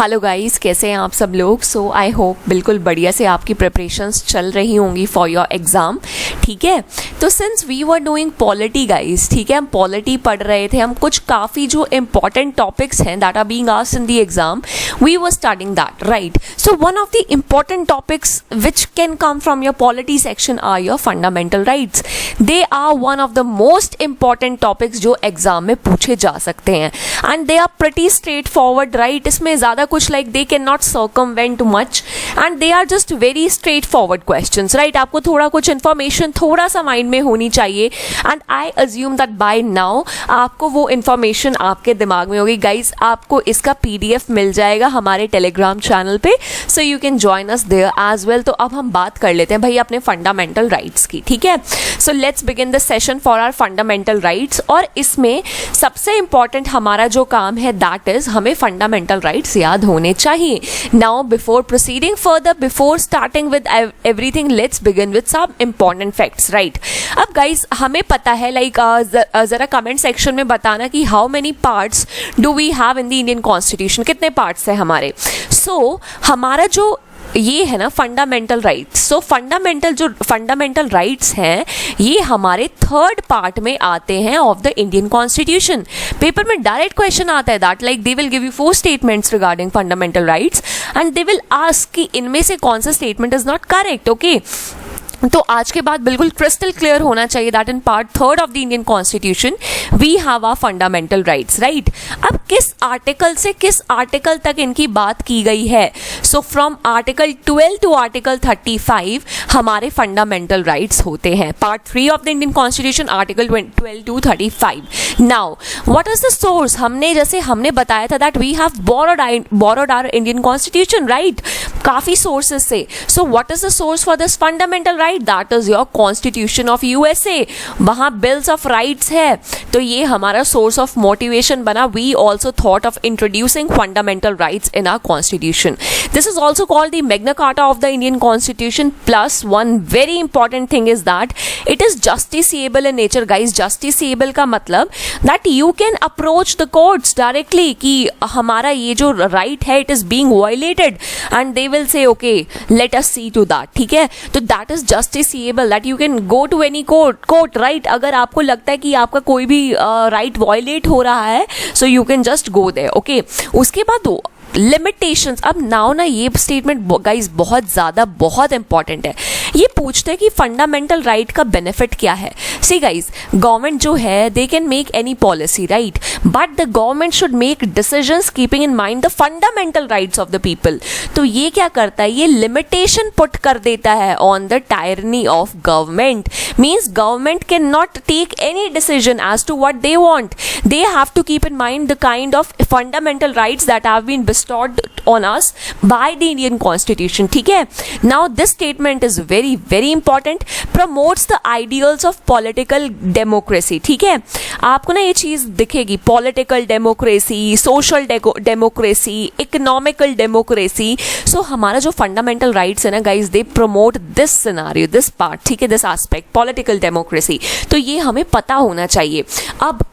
Hello guys, कैसे हैं आप सब लोग। सो आई होप बिल्कुल बढ़िया से आपकी प्रिपरेशंस चल रही होंगी फॉर योर एग्ज़ाम। ठीक है, तो since we were doing polity guys, ठीक है, हम पॉलिटी पढ़ रहे थे, हम कुछ काफ़ी जो इंपॉर्टेंट टॉपिक्स हैं that are being asked in the exam, we were studying that, right. So one of the important topics which can come from your polity section are your fundamental rights. They are one of the most important topics जो exam में पूछे जा सकते हैं and they are pretty straightforward, right. इसमें ज़्यादा कुछ like they can not circumvent much and they are just very straight forward questions, right. आपको थोड़ा कुछ इन्फॉर्मेशन थोड़ा सा माइंड में होनी चाहिए and I assume that bye now आपको वो इन्फॉर्मेशन आपके दिमाग में होगी। गाइज, आपको इसका PDF मिल जाएगा हमारे टेलीग्राम चैनल पे, so you can join us there as well. तो अब हम बात कर लेते हैं भाई अपने फंडामेंटल राइट्स की, ठीक है। So let's begin the session for our fundamental rights. और इसमें सबसे इंपॉर्टेंट हमारा जो काम है दैट इज हमें फंडामेंटल राइट्स याद होने चाहिए। Now before proceeding further, before starting with everything, let's begin with some important facts, right. अब गाइज हमें पता है लाइक जरा कमेंट सेक्शन में बताना कि how many parts do we have in the Indian constitution, कितने पार्ट्स हैं हमारे। सो हमारा जो ये है ना fundamental rights, so fundamental rights हैं ये हमारे थर्ड पार्ट में आते हैं of the Indian constitution. Paper में डायरेक्ट क्वेश्चन आता है that like they will give you 4 statements regarding fundamental rights and they will ask कि इनमें से कौन सा statement is not correct, okay. तो आज के बाद बिल्कुल क्रिस्टल क्लियर होना चाहिए that in part third of the Indian constitution we have our fundamental rights, right. अब किस आर्टिकल से किस आर्टिकल तक इनकी बात की गई है। So from article 12 to article 35 हमारे फंडामेंटल राइट्स होते हैं। Part 3 of the Indian constitution article 12 to 35। Now what is the source, हमने बताया था that we have borrowed our Indian constitution, right, काफी सोर्सेस से। So what is the source for this fundamental right, that is your constitution of USA। वहां bills of rights है, तो ये हमारा सोर्स ऑफ मोटिवेशन बना। We also thought of introducing fundamental rights in our constitution. This is also called the Magna Carta of the Indian constitution. Plus one very important thing is that it is justiciable in nature. Guys, justiciable का मतलब that you can approach the courts directly कि हमारा ये जो right है it is being violated and they will say okay let us see to that, ठीक है। तो that is justiciable that you can go to any court, right. अगर आपको लगता है कि आपका कोई भी राइट वायलेट हो रहा है so you can just go there, okay. उसके बाद लिमिटेशंस। अब नाउ ना ये स्टेटमेंट गाइज बहुत इंपॉर्टेंट है। ये पूछते हैं कि फंडामेंटल राइट का बेनिफिट क्या है। सी गाइज, गवर्नमेंट जो है they can make any policy, right, but the government should make decisions keeping in mind the fundamental rights of the people. तो ये क्या करता है, ये लिमिटेशन पुट कर देता है on the tyranny of government. Means government can not take any decision as to what they want. They have to keep in mind the kind of fundamental rights that have been bestowed on us by the Indian Constitution, ठीक है। Now this statement is very very important, promotes the ideals of political democracy, ठीक है। आपको ना ये चीज दिखेगी, political democracy, social democracy, economical democracy। So हमारा जो fundamental rights है ना guys, they promote this scenario, this part, ठीक है, this aspect, political democracy। तो ये हमें पता होना चाहिए। अब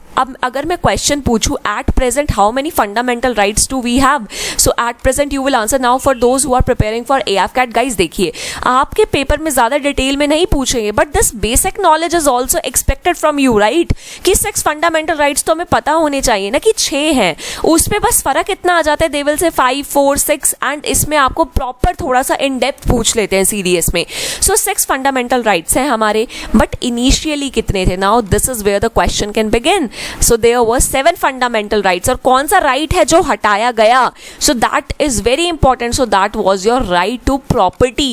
अगर मैं क्वेश्चन पूछूं at present how many fundamental rights do we have, so at present you will answer. Now for those who are preparing for AFCAT guys, देखिए आपके पेपर में ज्यादा डिटेल में नहीं पूछेंगे but this basic knowledge is also expected from you, right. कि 6 fundamental rights तो हमें पता होने चाहिए ना कि 6 हैं, उस पर बस फर्क इतना आ जाता है, दे विल से 5, 4, 6 एंड इसमें आपको प्रॉपर थोड़ा सा इन डेप्थ पूछ लेते हैं CDS में। सो 6 फंडामेंटल राइट्स हैं हमारे, बट इनिशियली कितने थे। Now this is where the question can begin. So there were 7 fundamental rights। और कौन सा right है जो हटाया गया, so that is very important। So that was your right to property।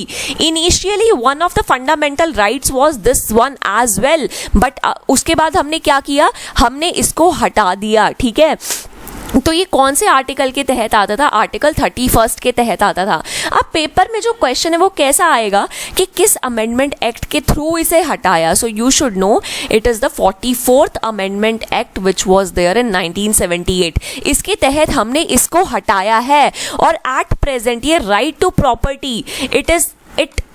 Initially one of the fundamental rights was this one as well, but उसके बाद हमने क्या किया, हमने इसको हटा दिया, ठीक है। तो ये कौन से आर्टिकल के तहत आता था, आर्टिकल 31 के तहत आता था। अब पेपर में जो क्वेश्चन है वो कैसा आएगा कि किस अमेंडमेंट एक्ट के थ्रू इसे हटाया। So you should know it is the 44th amendment act which was there in 1978। इसके तहत हमने इसको हटाया है और एट प्रेजेंट ये right to property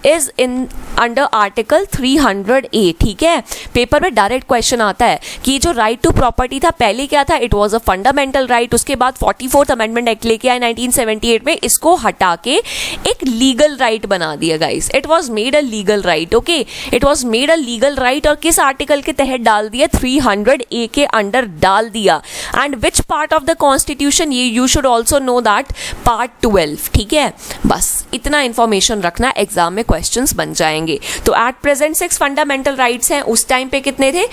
is in under article 300A, ठीक है। पेपर में डायरेक्ट क्वेश्चन आता है कि जो राइट टू प्रॉपर्टी था पहले क्या था, it was a fundamental right, उसके बाद 44th अमेंडमेंट एक्ट लेके आए 1978 में, इसको हटा के एक लीगल राइट बना दिया guys. It was made a legal right, okay, it was made a legal right. और किस आर्टिकल के तहत डाल दिया, 300A के अंडर डाल दिया। And which part of the constitution, ये you should also know that, part 12, ठीक है। बस इतना इंफॉर्मेशन रखना, एग्जाम में क्वेश्चंस बन जाएंगे। तो एट प्रेजेंट 6 फंडामेंटल राइट्स हैं, उस टाइम पे कितने थे,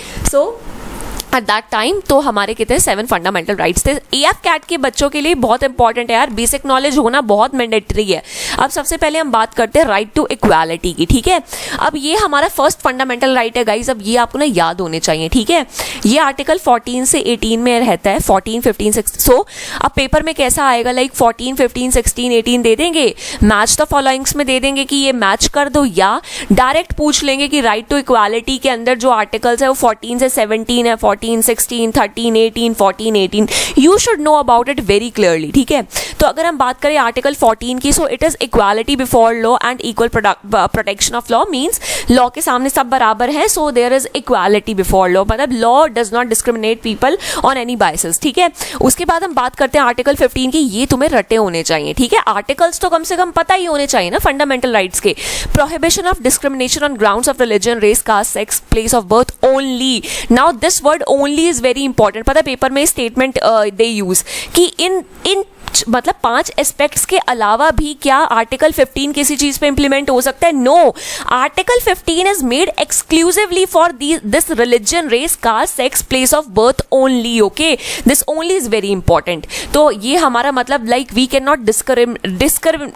एट दैट टाइम तो हमारे कितने 7 फंडामेंटल राइट्स थे। AF कैट के बच्चों के लिए बहुत इंपॉर्टेंट है यार, बेसिक नॉलेज होना बहुत मैंडेटरी है। अब सबसे पहले हम बात करते हैं राइट टू इक्वालिटी की, ठीक है। अब ये हमारा फर्स्ट फंडामेंटल राइट है गाइस, अब ये आपको ना याद होने चाहिए, ठीक है। ये आर्टिकल 14 से 18 में रहता है, 14, 15, 16। सो अब पेपर में कैसा आएगा, लाइक 14, 15, 16, 18 दे देंगे, मैच द फॉलोइंग्स में दे देंगे कि ये मैच कर दो, या डायरेक्ट पूछ लेंगे कि राइट टू इक्वालिटी के अंदर जो आर्टिकल्स है वो 14 से 17 है, 14, 16, 13, 18, 14, 18, you should know about it very clearly, ठीक है। तो अगर हम बात करें आर्टिकल 14 की, so it is equality before law and equal protection of law, means law के सामने सब बराबर है, so there is equality before law, मतलब law does not discriminate people on any biases, ठीक है। उसके बाद हम बात करते हैं आर्टिकल 15 की, ये तुम्हें रटे होने चाहिए, ठीक है। आर्टिकल्स तो कम से कम पता ही होने चाहिए ना फंडामेंटल राइट्स के। Prohibition of discrimination on grounds of religion, race, caste, sex, place of birth only. Now this word only is very important. पता है पेपर में स्टेटमेंट दे यूज कि इन मतलब 5 एस्पेक्ट्स के अलावा भी क्या आर्टिकल 15 किसी चीज पे इंप्लीमेंट हो सकता है? No, article 15 is made exclusively for this religion, race, caste, sex, place of birth only, okay. This only is very important. तो ये हमारा मतलब like we can not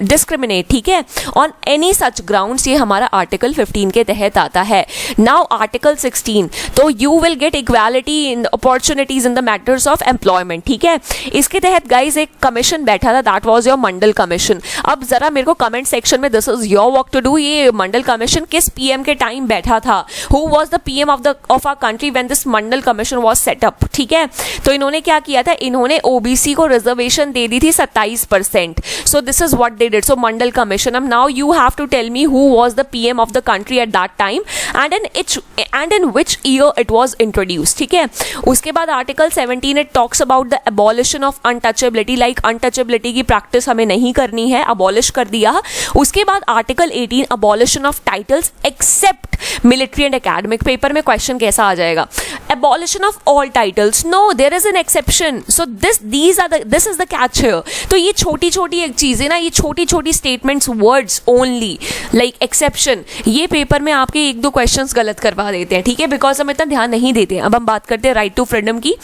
discriminate, ठीक है, ऑन एनी सच ग्राउंड्स, ये हमारा आर्टिकल 15 के तहत आता है। नाउ आर्टिकल 16, तो you will get equality in opportunities in the matters of employment, ठीक है। इसके तहत गाइज एक कमीशन बैठा था, that was your Mandal commission. अब जरा मेरे को कमेंट सेक्शन में, this is your work to do, ये मंडल कमीशन किस पीएम के टाइम बैठा था, who was the PM of our country when this Mandal commission was set up, ठीक है। तो इन्होंने क्या किया था, इन्होंने ओबीसी को रिजर्वेशन दे दी थी 27%। So this is what they did, so Mandal commission. अब now you have to tell me who was the PM of the country at that time and in which year it was introduced, ठीक है। उसके बाद article 17 it talks about the abolition of untouchability, like untouchability की practice हमें नहीं करनी है, abolish कर दिया। उसके बाद article 18 abolition of titles except military and academic. Paper में क्वेश्चन कैसा आ जाएगा, abolition of all titles, no there is an exception, so this is the catch here. तो ये छोटी छोटी एक चीजें ना, ये छोटी छोटी statements, words only like exception, ये पेपर में आपके 1-2 क्वेश्चंस गलत करवा देते हैं, ठीक है, बिकॉज हम इतना ध्यान नहीं देते हैं। अब हम बात करते हैं राइट टू फ्रीडम की,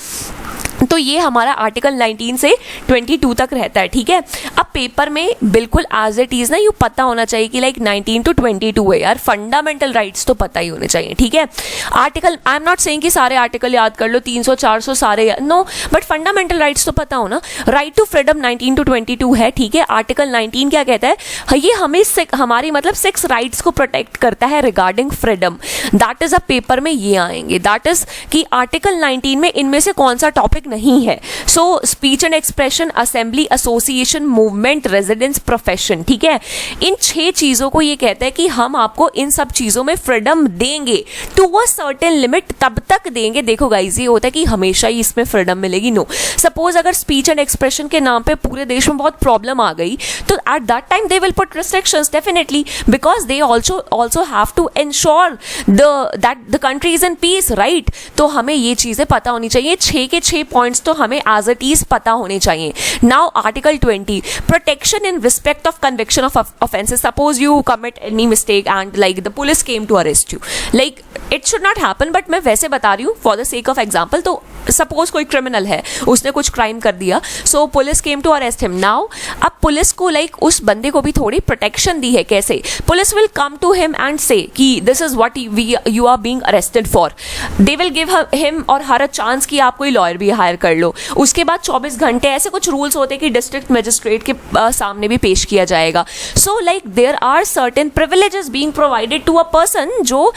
तो ये हमारा आर्टिकल 19 से 22 तक रहता है, ठीक है। अब पेपर में बिल्कुल एज इट इज ना, यू पता होना चाहिए कि लाइक 19 to 22 है यार, फंडामेंटल राइट्स तो पता ही होने चाहिए, ठीक है। Article, I am not saying कि सारे आर्टिकल याद कर लो, 300 400 सारे, नो, बट फंडामेंटल राइट्स तो पता हो ना। राइट टू फ्रीडम 19 to 22 है, ठीक है। आर्टिकल 19 क्या कहता है, ये हमें हमारी मतलब 6 राइट्स को प्रोटेक्ट करता है regarding freedom. That is a paper में ये आएंगे, दैट इज कि आर्टिकल 19 में इनमें से कौन सा टॉपिक नहीं है। So speech and expression, assembly, association, movement, residence, profession, ठीक है। इन 6 चीजों को ये कहता है कि हम आपको इन सब चीजों में फ्रीडम देंगे टू अ सर्टेन लिमिट, तब तक देंगे। देखो गाइस, ये होता है कि हमेशा ही इसमें फ्रीडम मिलेगी, नो। सपोज अगर स्पीच एंड एक्सप्रेशन के नाम पे पूरे देश में बहुत प्रॉब्लम आ गई, तो at that time they will put restrictions definitely, because they also have to ensure that the country is in peace, right. तो हमें ये चीजें पता होनी चाहिए, 6 के 6 पॉइंट्स तो हमें एज इट इज पता होने चाहिए। Now article 20, protection in respect of conviction of offences. Suppose you commit any mistake and like the police came to arrest you, like it should not happen, but मैं वैसे बता रही हूँ for the sake of example. तो suppose कोई criminal है, उसने कुछ क्राइम कर दिया, so police came to arrest him. Now अब पुलिस को लाइक उस बंदे को भी थोड़ी प्रोटेक्शन दी है, कैसे? Police will come to him and say कि this is what you are being arrested for. They will give him or her a chance कि आप कोई लॉयर भी हायर कर लो। उसके बाद 24 घंटे ऐसे कुछ रूल्स होते हैं कि डिस्ट्रिक्ट मजिस्ट्रेट के सामने भी पेश किया जाएगा। So like there are certain privileges being provided to a person, जो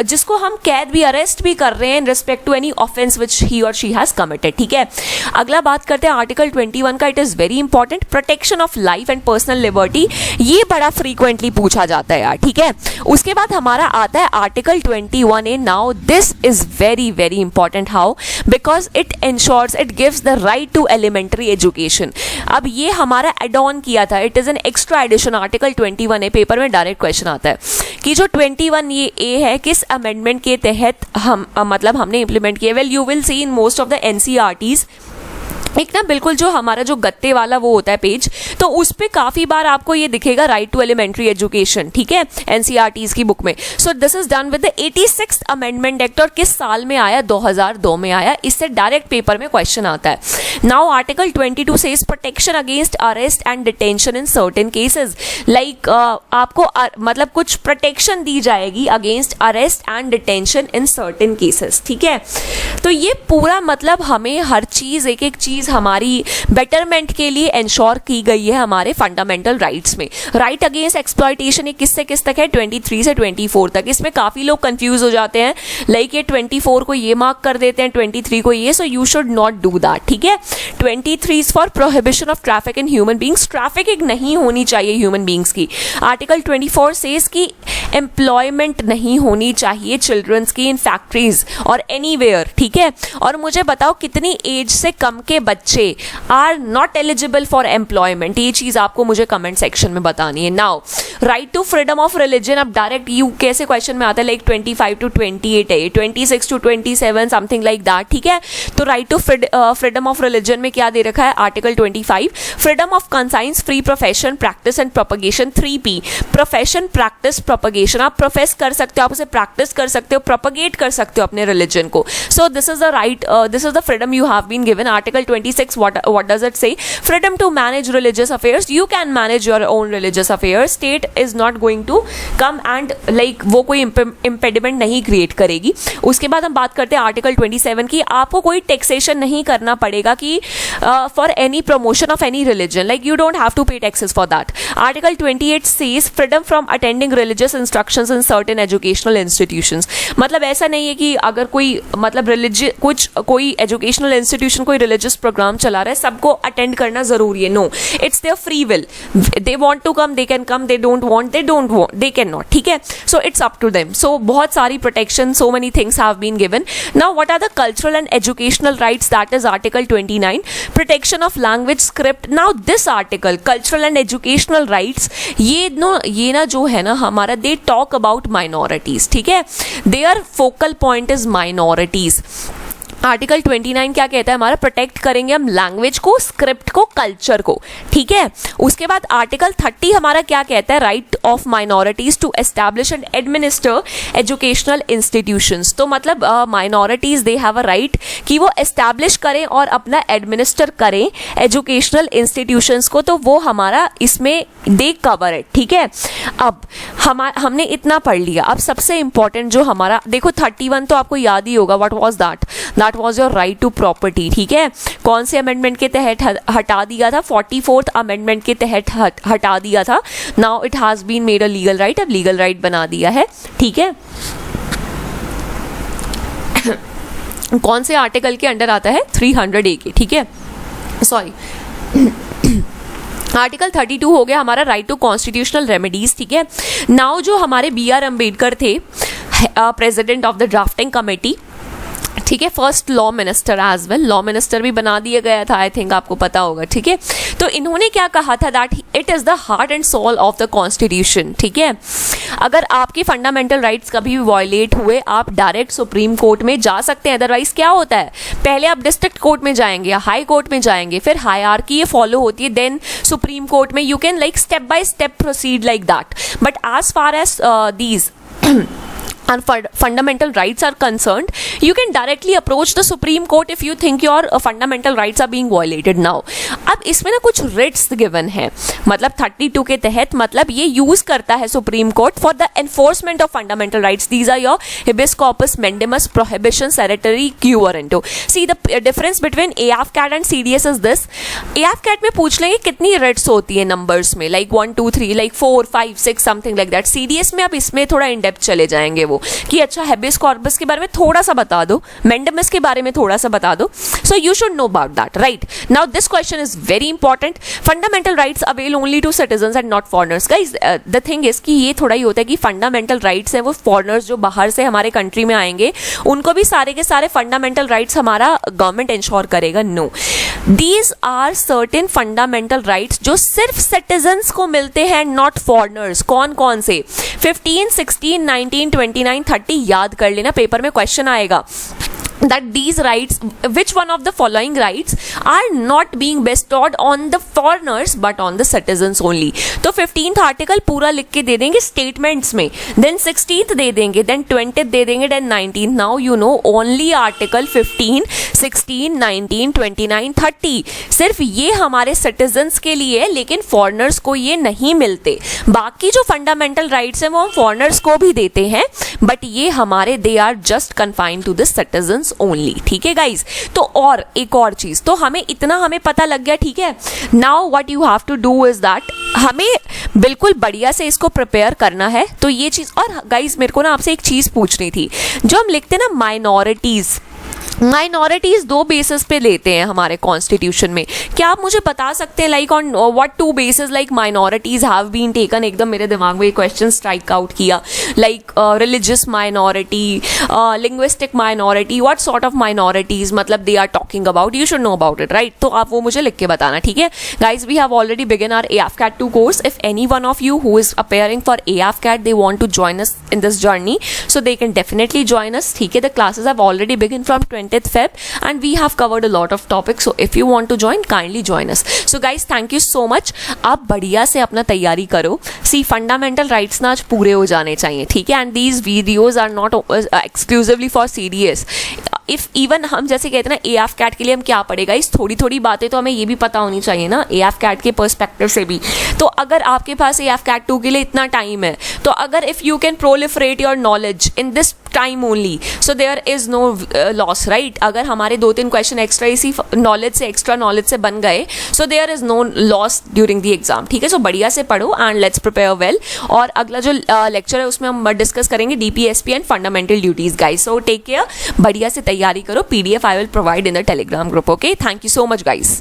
जिसको उसको हम कैद भी, अरेस्ट भी कर रहे हैं in respect to any offence which he और शी हैज कमिटेड, ठीक है। अगला बात करते हैं आर्टिकल 21 का। It is very important, protection of life and personal liberty. ये बड़ा फ्रीक्वेंटली पूछा जाता है यार, ठीक है। उसके बाद हमारा आता है article 21A। Now this is very very important, how, because it ensures, it gives the right to elementary education. अब ये हमारा एड ऑन किया था, it is an extra addition. Article 21A paper में डायरेक्ट क्वेश्चन आता है कि जो 21A है किस अमेंडमेंट के तहत हम मतलब हमने इंप्लीमेंट किया। Well you will see in most of the NCERTs एक ना बिल्कुल जो हमारा जो गत्ते वाला वो होता है पेज, तो उस पे काफ़ी बार आपको ये दिखेगा राइट टू एलिमेंट्री एजुकेशन, ठीक है, NCERTs की बुक में। सो this is done with the 86th amendment act. और किस साल में आया? 2002 में आया। इससे डायरेक्ट पेपर में क्वेश्चन आता है। Now article 22 says protection against arrest and detention in certain cases. Like आपको मतलब कुछ प्रोटेक्शन दी जाएगी against arrest and detention in certain cases, ठीक है। तो ये पूरा मतलब हमें हर चीज़, एक एक चीज़ हमारी बेटरमेंट के लिए इंश्योर की गई है हमारे फंडामेंटल राइट्स में। राइट अगेंस्ट एक्सप्लॉयटेशन ये किससे किस तक है? 23 से 24 तक। इसमें काफ़ी लोग कंफ्यूज हो जाते हैं, लाइक ये 24 को ये मार्क कर देते हैं, 23 को ये, सो you should not do that, ठीक है। 23 for prohibition of traffic in human beings. Trafficking नहीं होनी चाहिए ह्यूमन बींग्स की। आर्टिकल 24 सेज की एम्प्लॉयमेंट नहीं होनी चाहिए चिल्ड्रंस की इन फैक्ट्रीज और एनीवेयर, ठीक है। और मुझे बताओ कितनी एज से कम के बच्चे are not eligible for employment? ये चीज आपको मुझे कमेंट सेक्शन में बतानी है। Now right to freedom of religion. अब डायरेक्ट यू कैसे क्वेश्चन में आता है, लाइक 25 to 28 है, 26 to 27 समथिंग लाइक दैट, ठीक है। तो right to freedom of religion में क्या दे रखा है? Article 25 freedom of conscience, free profession, practice and propagation. 3P profession, practice, propagation. आप प्रोफेस कर सकते हो, आप उसे प्रैक्टिस कर सकते हो, प्रोपगेट कर सकते हो अपने रिलीजन को। सो this is the right, this is the freedom you have been given. Article 26, what does it say? Freedom to manage religious affairs. You can manage your own religious affairs. State is not going to come and like वो कोई impediment नहीं create करेगी। उसके बाद हम बात करते हैं आर्टिकल 27 की। आपको कोई टैक्सेशन नहीं करना पड़ेगा कि for any promotion of any religion, like you don't have to pay taxes for that. Article 28 says freedom from attending religious instructions in certain educational institutions. मतलब ऐसा नहीं है कि अगर कोई मतलब कोई एजुकेशनल इंस्टीट्यूशन कोई रिलीजियस प्रोग्राम चला रहा है सबको अटेंड करना जरूरी है। No, it's their free will. They want to come, they can come, they don't want, they can not, ठीक है। So it's up to them. So बहुत सारी protection, so many things have been given. Now what are the cultural and educational rights? That is article 29 protection of language, script. Now this article cultural and educational rights ये ना जो है ना हमारा, they talk about minorities, ठीक है। Their focal point is minorities. Article 29 क्या कहता है हमारा? प्रोटेक्ट करेंगे हम लैंग्वेज को, स्क्रिप्ट को, कल्चर को, ठीक है। उसके बाद आर्टिकल 30 हमारा क्या कहता है? Right of minorities to establish and administer educational institutions. तो मतलब minorities they have a right कि वो एस्टैब्लिश करें और अपना एडमिनिस्टर करें एजुकेशनल इंस्टीट्यूशंस को, तो वो हमारा इसमें दे कवर है, ठीक है। अब हमने इतना पढ़ लिया। अब सबसे इंपॉर्टेंट जो हमारा, देखो 31 तो आपको याद ही होगा, what was that? That was your right to property, ठीक है। कौन से अमेंडमेंट के तहत हटा दिया था? 44th अमेंडमेंट के तहत हटा दिया था। Now it has been made a legal right, अब लीगल राइट बना दिया है, ठीक है। कौन से आर्टिकल के अंडर आता है? 300A के, ठीक है, सॉरी। आर्टिकल 32 हो गया हमारा राइट टू कॉन्स्टिट्यूशनल रेमेडीज, ठीक है। नाउ जो हमारे BR अम्बेडकर थे, president of the drafting committee, ठीक है, first law minister as well, law minister भी बना दिया गया था, आई थिंक आपको पता होगा, ठीक है। तो इन्होंने क्या कहा था? That it is the heart and soul of the constitution, ठीक है। अगर आपकी फंडामेंटल राइट्स कभी भी वायलेट हुए, आप डायरेक्ट सुप्रीम कोर्ट में जा सकते हैं। अदरवाइज क्या होता है, पहले आप डिस्ट्रिक्ट कोर्ट में जाएंगे या हाई कोर्ट में जाएंगे, फिर हायरार्की ये फॉलो होती है, देन सुप्रीम कोर्ट में you can like step by step proceed like that. But as far as these and fundamental rights are concerned, you can directly approach the Supreme Court if you think your fundamental rights are being violated now. अब इसमें ना कुछ writs given है, मतलब 32 के तहत, मतलब ये यूज करता है Supreme Court for the enforcement of fundamental rights. These are your habeas corpus, mandamus, prohibition, certiorari, quo warranto. See the difference between AFCAT and CDS is this. AFCAT में पूछ लेंगे कितनी writs होती है numbers में, like 1 2 3, like 4 5 6 something like that. CDS में आप इसमें थोड़ा in depth चले जाएंगे वो कि अच्छा हेबियस कॉर्पस के बारे में थोड़ा सा बता दो, मैंडेमस के बारे में थोड़ा सा बता दो. So you should know about that, right? Now this question is very important. Fundamental rights avail only to citizens and not foreigners. Guys the thing is कि ये थोड़ा ही होता है कि फंडामेंटल राइट्स है वो फॉरेनर्स जो बाहर से हमारे कंट्री में आएंगे उनको भी सारे के सारे फंडामेंटल राइट्स हमारा गवर्नमेंट इंश्योर करेगा. No, these are certain fundamental rights जो सिर्फ सिटीजंस को मिलते हैं, नॉट फॉरेनर्स. कौन कौन से? 15, 16, 19, 29, 30 याद कर लेना, पेपर में क्वेश्चन आएगा. That these rights, which one of the following rights are not being bestowed on the foreigners but on the citizens only. तो 15th आर्टिकल पूरा लिख के दे देंगे स्टेटमेंट्स में, देन 16th दे देंगे, देन 20th दे देंगे, then 19th. Now you know only article 15, 16, 19, 29, 30 सिर्फ ये हमारे सिटीजन्स के लिए है, लेकिन फॉरेनर्स को ये नहीं मिलते. बाकी जो फंडामेंटल राइट्स हैं वो हम फॉरेनर्स को भी देते हैं, बट ये हमारे they are just confined to the citizens only. ठीक है गाइज? तो और एक और चीज, तो हमें इतना हमें पता लग गया. ठीक है, now what you have to do is that हमें बिल्कुल बढ़िया से इसको प्रिपेयर करना है. तो ये चीज, और गाइज मेरे को ना आपसे एक चीज पूछनी थी. जो हम लिखते हैं ना माइनॉरिटीज दो बेसिस पे लेते हैं हमारे कॉन्स्टिट्यूशन में. क्या आप मुझे बता सकते हैं like on what to basis like minorities have been taken? एकदम मेरे दिमाग में ये क्वेश्चन स्ट्राइक आउट किया. Like religious minority, linguistic minority, what sort of minorities मतलब they are talking about? You should know about it, right? तो आप वो मुझे लिख के बताना. ठीक है guys, we have already begin our AFCAT 2 course. If any one of you who is appearing for AFCAT they want to join us in this journey, so they can definitely join us. ठीक है, the classes have already begin from 20th Feb and we have covered a lot of topics, so if you want to join kindly join us. So guys, thank you so much. आप बढ़िया से अपना तैयारी करो. See, fundamental rights ना आज पूरे हो जाने चाहिए. ठीक है, and these videos are not exclusively for CDS. If even हम जैसे कहते हैं ना AFCAT के लिए हम क्या पढ़ेगा, इस थोड़ी थोड़ी बातें तो हमें ये भी पता होनी चाहिए ना AFCAT के पर्सपेक्टिव से भी. तो अगर आपके पास AFCAT 2 के लिए इतना टाइम है, तो अगर if you can proliferate your knowledge in this time only, so there is no loss, right? अगर हमारे 2-3 क्वेश्चन एक्स्ट्रा इसी नॉलेज से बन गए, so there is no loss during the exam. ठीक है, सो बढ़िया से पढ़ो एंड लेट्स प्रिपेयर वेल. और अगला जो लेक्चर है उसमें हम डिस्कस करेंगे DPSP and fundamental duties. Guys, so take care, बढ़िया से तैयारी करो. PDF I will provide in the Telegram group. Okay, thank you so much guys.